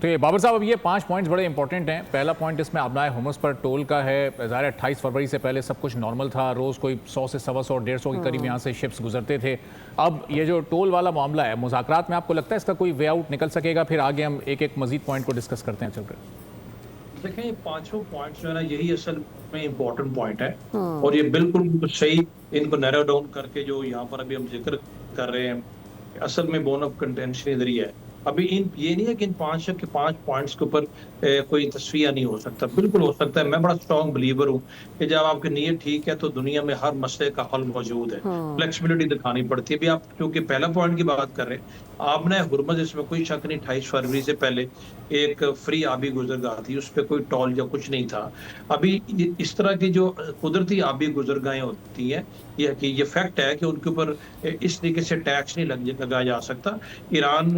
तो ये बाबर साहब, अब ये 5 पॉइंट्स बड़े इंपॉर्टेंट हैं। पहला पॉइंट इसमें आबनाए हुमस पर टोल का है। ज़ाहिर 28 फरवरी से पहले सब कुछ नॉर्मल था, रोज़ कोई 100 से 125 150 के करीब यहाँ से शिप्स गुजरते थे। अब ये जो टोल वाला मामला है, मुज़ाकरात में आपको लगता है इसका कोई वे आउट निकल सकेगा? फिर आगे हम एक एक मजीद पॉइंट को डिस्कस करते हैं चलकर। देखें, ये पांचों पॉइंट्स जो है ना, यही असल में इम्पोर्टेंट पॉइंट है और ये बिल्कुल सही इनको नैरो डाउन करके जो यहाँ पर अभी हम जिक्र कर रहे हैं, असल में बोन ऑफ कंटेंशन इधर ही है। अभी ये नहीं है कि इन 5 पॉइंट्स के ऊपर कोई तस्वीर नहीं हो सकता, बिल्कुल हो सकता है। मैं बड़ा स्ट्रॉन्ग बिलीवर हूँ कि जब आपकी नीयत ठीक है तो दुनिया में हर मसले का हल मौजूद है। फ्लेक्सिबिलिटी दिखानी पड़ती है। अभी आप क्योंकि पहला पॉइंट की बात कर रहे हैं, आपने हुर्मुज़, इसमें कोई शक नहीं, 28 फरवरी से पहले एक फ्री आबी गुजरगाह थी, उस पर कोई टोल या कुछ नहीं था। अभी इस तरह की जो कुदरती आबी गुजरगाहें होती हैं, ये फैक्ट है कि उनके ऊपर इस तरीके से टैक्स नहीं लगाया जा सकता। ईरान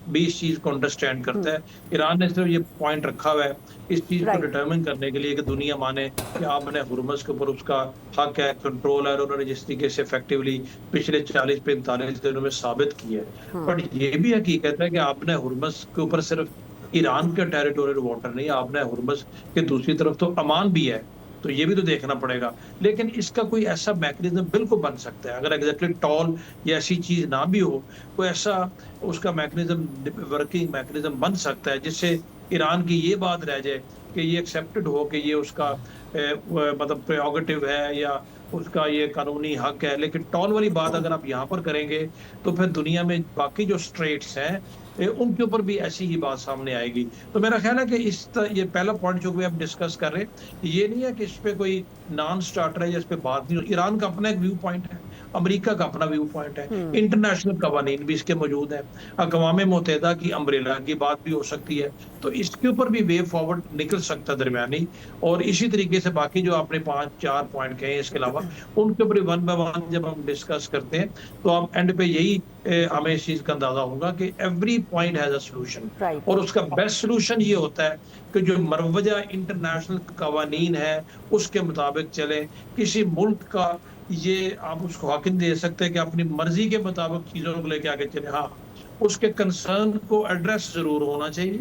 भी इस चीज को अंडरस्टैंड करता है। ईरान ने सिर्फ ये पॉइंट रखा हुआ है इस चीज को डिटरमिन करने के लिए कि दुनिया माने कि आपने हुर्मुज़ के ऊपर उसका हक है, कंट्रोल है, और उन्होंने जिस तरीके से इफेक्टिवली पिछले 40-45 दिनों में साबित किया है। बट ये भी हकीकत है कि आपने हुर्मुज़ के ऊपर सिर्फ ईरान का टेरिटोरियल वाटर नहीं, आपने हुर्मुज़ के दूसरी तरफ तो अमान भी है, तो ये भी तो देखना पड़ेगा। लेकिन इसका कोई ऐसा मैकेनिज्म बिल्कुल बन सकता है, अगर एग्जैक्टली टॉल या ऐसी चीज ना भी हो, कोई ऐसा उसका मैकेनिज्म, वर्किंग मैकेनिज्म बन सकता है जिससे ईरान की ये बात रह जाए कि ये एक्सेप्टेड हो कि ये उसका मतलब प्रेरोगेटिव है या उसका ये कानूनी हक है। लेकिन टॉल वाली बात अगर आप यहाँ पर करेंगे तो फिर दुनिया में बाकी जो स्ट्रेट्स हैं उनके ऊपर भी ऐसी ही बात सामने आएगी। तो मेरा ख्याल है कि ये पहला पॉइंट जो भी हम डिस्कस कर रहे हैं, ये नहीं है कि इस पे कोई नॉन स्टार्टर है या इस पे बात नहीं हो। ईरान का अपना एक व्यू पॉइंट है, अमेरिका का अपना व्यू पॉइंट है, इंटरनेशनल कवानीन भी इसके मौजूद है, अक़वाम मुत्तहिदा की अम्ब्रेला की बात भी हो सकती है। तो इसके ऊपर भी वे फॉरवर्ड निकल सकता है दरमियानी। और इसी तरीके से बाकी जो आपने 5-4 पॉइंट कहे, इसके अलावा उनके ऊपर वन बाय वन जब हम डिस्कस करते हैं तो आप एंड पे यही हमें इस चीज का अंदाजा होगा कि every point has a solution. और उसका बेस्ट सॉल्यूशन ये होता है कि जो मरवजा इंटरनेशनल कवानीन है उसके मुताबिक चले। किसी मुल्क का ये आप उसको हक नहीं दे सकते कि अपनी मर्जी के मुताबिक चीजों को लेके आगे चले। हाँ, उसके कंसर्न को एड्रेस जरूर होना चाहिए,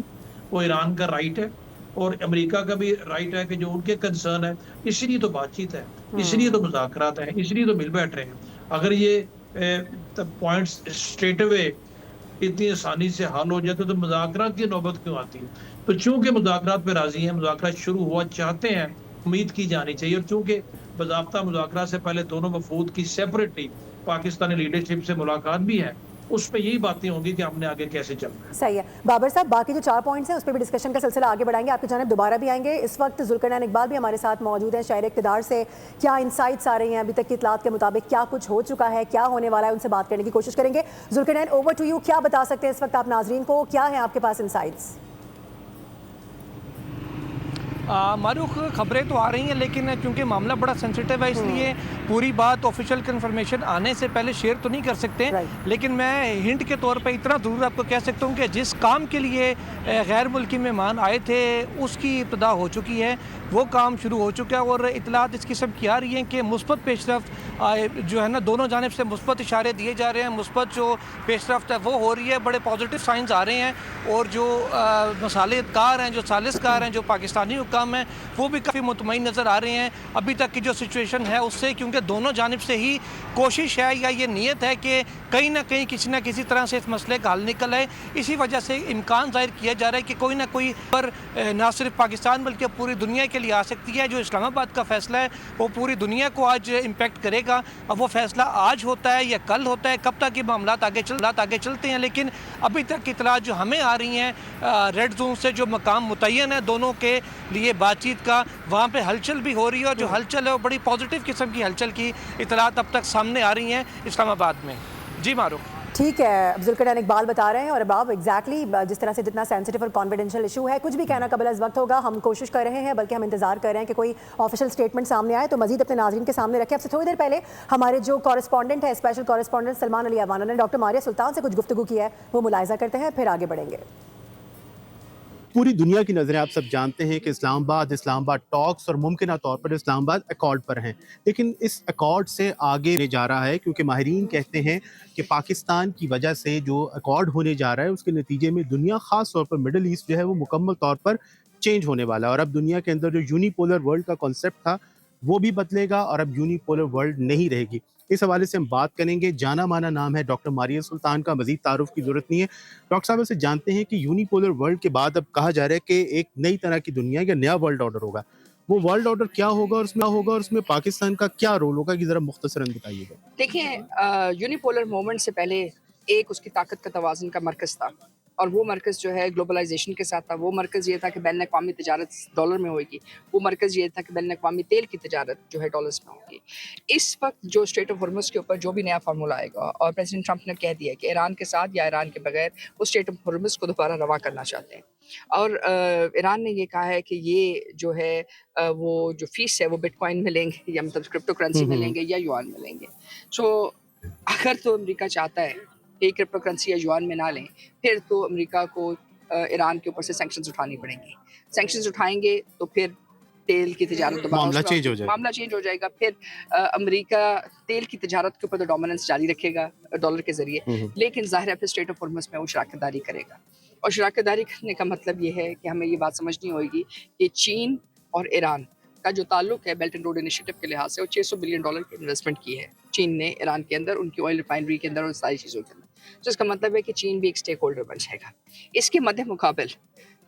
वो ईरान का राइट है और अमेरिका का भी राइट है कि जो उनके कंसर्न है। इसलिए तो बातचीत है, इसलिए तो मुज़ाकरात हैं, इसलिए तो मिल बैठ रहे हैं। अगर ये पॉइंट्स स्ट्रेट अवे इतनी आसानी से हल हो जाते तो मुज़ाकरात की नौबत क्यों आती है? तो चूंकि मुज़ाकरात पे राजी हैं, मुज़ाकरात शुरू हुआ चाहते हैं, उम्मीद की जानी चाहिए। और चूंकि बाज़ाब्ता मुज़ाकरात से पहले दोनों वफूद की सेपरेटली पाकिस्तानी लीडरशिप से मुलाकात भी है, उस पर यही बातें होंगी कि हमने आगे कैसे चलना है। सही है बाबर साहब, बाकी जो 4 पॉइंट्स हैं उस पर भी डिस्कशन का सिलसिला आगे बढ़ाएंगे, आपकी जानिब दोबारा भी आएंगे। इस वक्त जुल्करनैन इकबाल भी हमारे साथ मौजूद हैं, शायर इक़्तिदार से। क्या इंसाइट्स आ रही हैं अभी तक की इतलात के मुताबिक, क्या कुछ हो चुका है, क्या होने वाला है, उनसे बात करने की कोशिश करेंगे। जुल्करनैन, ओवर टू यू, क्या बता सकते हैं इस वक्त आप नाजरीन को, क्या है आपके पास इंसाइट्स? मारूख, खबरें तो आ रही हैं लेकिन चूंकि मामला बड़ा सेंसिटिव है इसलिए पूरी बात ऑफिशियल कंफर्मेशन आने से पहले शेयर तो नहीं कर सकते। लेकिन मैं हिंट के तौर पे इतना ज़रूर आपको कह सकता हूँ कि जिस काम के लिए गैर मुल्की मेहमान आए थे उसकी इब्तिदा हो चुकी है, वो काम शुरू हो चुका है। और इतलात इस किस्म की आ रही हैं कि मुस्बत पेशरफ्त जो है ना, दोनों जानिब से मुस्बत इशारे दिए जा रहे हैं, मुस्बत जो पेशरफ्त है वो हो रही है, बड़े पॉजिटिव साइंस आ रहे हैं। और जो मसालेकार हैं, जो सालिसकार हैं, जो पाकिस्तानी हुक्काम हैं, वो भी काफ़ी मुतमईन नज़र आ रहे हैं अभी तक की जो सिचुएशन है उससे, क्योंकि दोनों जानिब से ही कोशिश है या ये नीयत है कि कहीं ना कहीं किसी न किसी तरह से इस मसले का हल निकल आए। इसी वजह से इम्कान जाहिर किया जा रहा है कि कोई ना कोई पर ना सिर्फ पाकिस्तान बल्कि पूरी दुनिया के लिए आ सकती है। जो इस्लामाबाद का फैसला है वो पूरी दुनिया को आज इम्पेक्ट करेगा। अब वो फैसला आज होता है या कल होता है, कब तक ये मामला आगे चलते हैं, लेकिन अभी तक इतला जो हमें आ रही हैं रेड जोन से, जो मकाम मुतय्यन है दोनों के लिए बातचीत का, वहाँ पे हलचल भी हो रही है। और जो हलचल है वो बड़ी पॉजिटिव किस्म की हलचल की इतलात अब तक सामने आ रही हैं इस्लामाबाद में। जी मारूफ, ठीक है, जुल्करनैन इकबाल बता रहे हैं। और अब आप एग्जैक्टली जिस तरह से जितना सेंसिटिव और कॉन्फिडेंशियल इशू है, कुछ भी कहना कबल अज़ वक्त होगा। हम कोशिश कर रहे हैं, बल्कि हम इंतजार कर रहे हैं कि कोई ऑफिशियल स्टेटमेंट सामने आए तो मजीद अपने नाज़रीन के सामने रखें। आपसे थोड़ी देर पहले हमारे जो कॉरेस्पॉन्डेंट है, स्पेशल कॉरेस्पॉन्डेंट सलमान अली अवाना ने डॉक्टर मारिया सुल्तान से कुछ गुफ्तगू की है, वो मुलाहिजा करते हैं, फिर आगे बढ़ेंगे। पूरी दुनिया की नज़रें आप सब जानते हैं कि इस्लामाबाद टॉक्स और मुमकिन तौर पर इस्लामाबाद अकॉर्ड पर हैं, लेकिन इस अकॉर्ड से आगे ले जा रहा है क्योंकि माहिरीन कहते हैं कि पाकिस्तान की वजह से जो अकॉर्ड होने जा रहा है उसके नतीजे में दुनिया ख़ास तौर पर मिडल ईस्ट जो है वो मुकम्मल तौर पर चेंज होने वाला है। और अब दुनिया के अंदर जो यूनिपोलर वर्ल्ड का कॉन्सेप्ट था वो भी बदलेगा और अब यूनिपोलर वर्ल्ड नहीं रहेगी। इस हवाले से हम बात करेंगे। जाना माना नाम है डॉक्टर मारिया सुल्तान का, मजीद तारुफ की जरूरत नहीं है। डॉक्टर साहब से जानते हैं कि यूनिपोलर वर्ल्ड के बाद अब कहा जा रहा है कि एक नई तरह की दुनिया या नया वर्ल्ड ऑर्डर होगा। वो वर्ल्ड ऑर्डर क्या होगा और उसमें पाकिस्तान का क्या रोल होगा, कि जरा मुख्तसरन बताइएगा। देखिए, यूनिपोलर मूवमेंट से पहले एक उसकी ताकत का तवाज़ुन का मरकज़ था, और वो मरकज़ जो है ग्लोबलाइजेशन के साथ था। वो मरकज़ ये था कि बैन अक़वामी तिजारत डॉलर में होगी। वो मरकज़ ये था कि बैन अक़वामी तेल की तिजारत जो है डॉलर्स में होगी। इस वक्त जो स्ट्रेट ऑफ हॉर्मुज़ के ऊपर जो भी नया फार्मूला आएगा, और प्रेसिडेंट ट्रंप ने कह दिया कि ईरान के साथ या ईरान के बगैर वो स्ट्रेट ऑफ हॉर्मुज़ को दोबारा रवा करना चाहते हैं। और ईरान ने ये कहा है कि ये जो है वो जो फ़ीस है वो बिटकॉइन में लेंगे, या मतलब क्रिप्टो करेंसी में लेंगे, या युआन में लेंगे। सो अगर तो अमेरिका चाहता है कि क्रिप्टो करेंसी या युआन में ना लें, फिर तो अमेरिका को ईरान के ऊपर से सैंक्शंस उठानी पड़ेंगी। सैंक्शंस उठाएंगे तो फिर तेल की तिजारत दोबारा मामला चेंज हो जाएगा। फिर अमेरिका तेल की तिजारत के ऊपर तो डोमिनेंस जारी रखेगा डॉलर के जरिए, लेकिन जाहिर है फिर स्ट्रेट ऑफ हॉर्मुज़ में वो शराकतदारी करेगा। और शराकतदारी करने का मतलब ये है कि हमें ये बात समझनी होगी कि चीन और ईरान का जो ताल्लुक है बेल्ट एंड रोड इनिशिएटिव के लिहाज से, वो $600 बिलियन की इन्वेस्टमेंट की है चीन ने ईरान के अंदर, उनकी ऑयल रिफाइनरी के अंदर और सारी चीज़ों के अंदर। तो इसका मतलब है कि चीन भी एक स्टेक होल्डर बन जाएगा। इसके मद्दे मुकाबिल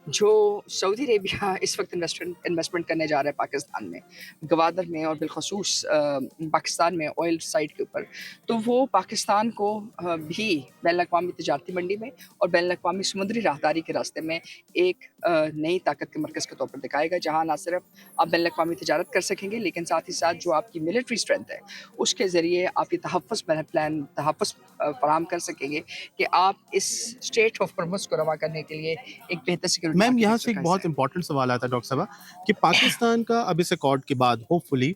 जो सऊदी अरेबिया इस वक्त इन्वेस्टमेंट करने जा रहा है पाकिस्तान में, गवादर में, और बिलखसूस पाकिस्तान में ऑयल साइड के ऊपर, तो वो पाकिस्तान को भी बैनुल अक़वामी तिजारती मंडी में और बैनुल अक़वामी समुद्री राहदारी के रास्ते में एक नई ताकत के मरकज़ के तौर पर दिखाएगा, जहाँ ना सिर्फ आप बैनुल अक़वामी तिजारत कर सकेंगे, लेकिन साथ ही साथ जो आपकी मिलिट्री स्ट्रेंथ है उसके ज़रिए आप ये तहफ़्फ़ुज़ फराहम कर सकेंगे कि आप इस स्ट्रेट ऑफ हॉर्मुज़ को रवा करने के लिए एक बेहतर सिक्योरिटी। मैम, यहाँ से एक बहुत इंपॉर्टेंट सवाल आता है डॉक्टर साहब, कि पाकिस्तान का अब इस अकॉर्ड के बाद होपफुली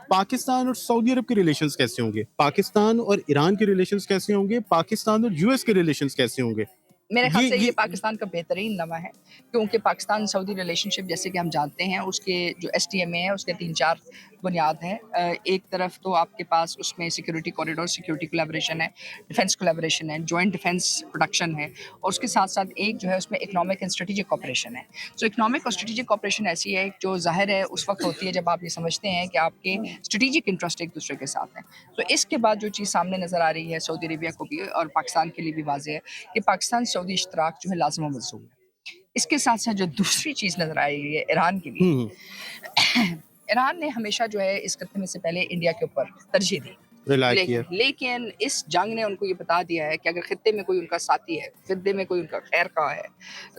पाकिस्तान और सऊदी अरब के रिलेशंस कैसे होंगे, पाकिस्तान और ईरान के रिलेशंस कैसे होंगे, पाकिस्तान और यूएस के रिलेशंस कैसे होंगे? मेरे ख्याल से ये पाकिस्तान का बेहतरीन नमा है, क्योंकि पाकिस्तान सऊदी रिलेशनशिप जैसे कि हम जानते हैं उसके जो STMA है उसके 3-4 बुनियाद हैं। एक तरफ तो आपके पास उसमें सिक्योरिटी कॉरिडोर, सिक्योरिटी कोलैबोरेशन है, डिफेंस कोलैबोरेशन है, जॉइंट डिफेंस प्रोडक्शन है, और उसके साथ साथ एक जो है उसमें इकोनॉमिक एंड स्ट्रेटेजिक कॉपरेशन है। सो इकोनॉमिक और स्ट्रेटेजिक कॉपरेशन ऐसी है जो जाहिर है उस वक्त होती है जब आप ये समझते हैं कि आपके स्ट्रेटेजिक इंटरेस्ट एक दूसरे के साथ हैं। तो इसके बाद जो चीज़ सामने नज़र आ रही है सऊदी अरेबिया को भी और पाकिस्तान के लिए भी वाज़ेह है कि पाकिस्तान सऊदी इश्तराक जो है लाज़िम व मलज़ूम है। इसके साथ साथ जो दूसरी चीज़ नज़र आ रही है ईरान के लिए, ईरान ने हमेशा जो है इस खत्ते में से पहले इंडिया के ऊपर तरजीह दी, लेकिन इस जंग ने उनको ये बता दिया है कि अगर खत्ते में कोई उनका साथी है, खत्ते में कोई उनका खैर खा है,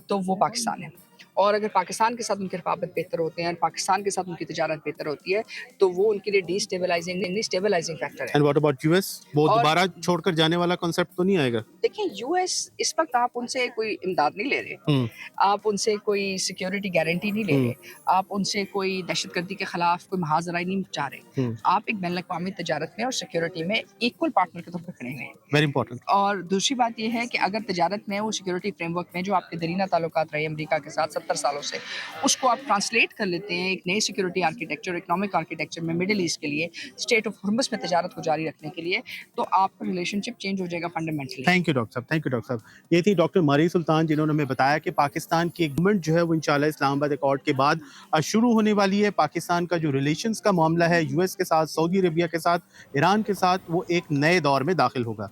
तो वो पाकिस्तान है। और अगर पाकिस्तान के साथ उनके रवाबत बेहतर होते हैं, पाकिस्तान के साथ उनकी तिजारत बेहतर होती है, तो वो उनके लिए डिस्टेबलाइजिंग फैक्टर है। And what about US? वो दोबारा छोड़कर जाने वाला कॉन्सेप्ट तो नहीं आएगा? देखिए, यूएस इस वक्त आप उनसे कोई इमदाद नहीं ले रहे, आप उनसे कोई सिक्योरिटी गारंटी नहीं ले रहे, आप उनसे कोई दहशतगर्दी के खिलाफ कोई महाजराई नहीं चाह रहे। आप एक बैनुल अक़वामी तिजारत में और सिक्योरिटी में इक्वल पार्टनर के तौर पर खड़े हैं। Very important. और दूसरी बात यह है कि अगर तिजारत में वो सिक्योरिटी फ्रेमवर्क में जो आपके दरीना ताल्लुकात रहे अमेरिका के साथ 70 सालों से, उसको आप ट्रांसलेट कर लेते हैं एक नए सिक्योरिटी आर्किटेक्चर, इकोनॉमिक आर्किटेक्चर में मिडिल ईस्ट के लिए, स्टेट ऑफ हॉर्मुज़ में तिजारत को जारी रखने के लिए, तो आपका रिलेशनशिप चेंज हो जाएगा फंडामेंटली। थैंक यू डॉक्टर साहब। ये थी डॉक्टर मारिया सुल्तान, जिन्होंने हमें बताया कि पाकिस्तान की एक गवर्नमेंट जो है वो इंशाल्लाह इस्लामाबाद अकॉर्ड के बाद शुरू होने वाली है। पाकिस्तान का जो रिलेशंस का मामला है यूएस के साथ, सऊदी अरेबिया के साथ, ईरान के साथ, वो एक नए दौर में दाखिल होगा।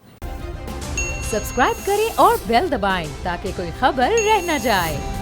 सब्सक्राइब करें और बेल दबाएं ताकि कोई खबर रह न जाए।